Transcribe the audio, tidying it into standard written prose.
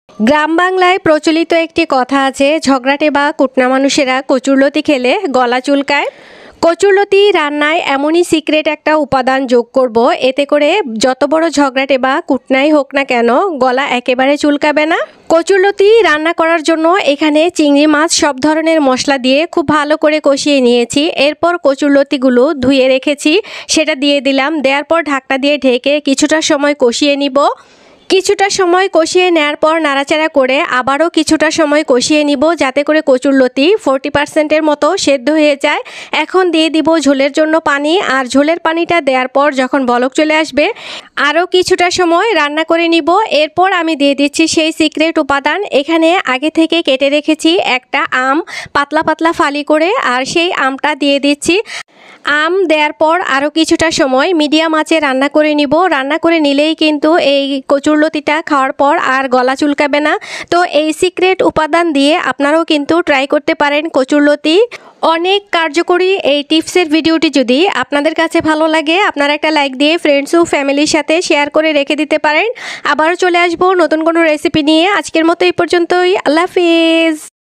গ্রাম বাংলায় প্রচলিত একটি কথা আছে, ঝগড়াটে বা কুটনা মানুষেরা কচুরলতি খেলে গলা চুলকায়। কচুরলতি রান্নায় এমনই সিক্রেট একটা উপাদান যোগ করব, এতে করে যত বড় ঝগড়াটে বা কুটনাই হোক না কেন গলা একেবারে চুলকাবে না। কচুরলতি রান্না করার জন্য এখানে চিংড়ি মাছ সব ধরনের মশলা দিয়ে খুব ভালো করে কষিয়ে নিয়েছি। এরপর কচুরলতিগুলো ধুয়ে রেখেছি, সেটা দিয়ে দিলাম। দেওয়ার পর ঢাকনা দিয়ে ঢেকে কিছুটা সময় কষিয়ে নিব। কিছুটা সময় কষিয়ে নেওয়ার পর নাড়াচাড়া করে আবারও কিছুটা সময় কষিয়ে নিব, যাতে করে কচুরলতি 40%-এর মতো সেদ্ধ হয়ে যায়। এখন দিয়ে দিব ঝোলের জন্য পানি, আর ঝোলের পানিটা দেওয়ার পর যখন বলক চলে আসবে আরও কিছুটা সময় রান্না করে নিব। এরপর আমি দিয়ে দিচ্ছি সেই সিক্রেট উপাদান। এখানে আগে থেকে কেটে রেখেছি একটা আম, পাতলা পাতলা ফালি করে, আর সেই আমটা দিয়ে দিচ্ছি। আম দেওয়ার পর আরও কিছুটা সময় মিডিয়াম আঁচে রান্না করে নিব। রান্না করে নিলেই কিন্তু এই কচুরলতিটা খাওয়ার পর আর গলা চুলকাবে না। তো এই সিক্রেট উপাদান দিয়ে আপনারাও কিন্তু ট্রাই করতে পারেন কচুরলতি। অনেক কার্যকরী এই টিপসের ভিডিওটি যদি আপনাদের কাছে ভালো লাগে, আপনারা একটা লাইক দিয়ে ফ্রেন্ডস ও ফ্যামিলির সাথে শেয়ার করে রেখে দিতে পারেন। আবারও চলে আসবো নতুন কোনো রেসিপি নিয়ে। আজকের মতো এই পর্যন্তই। আল্লাহ হাফিজ।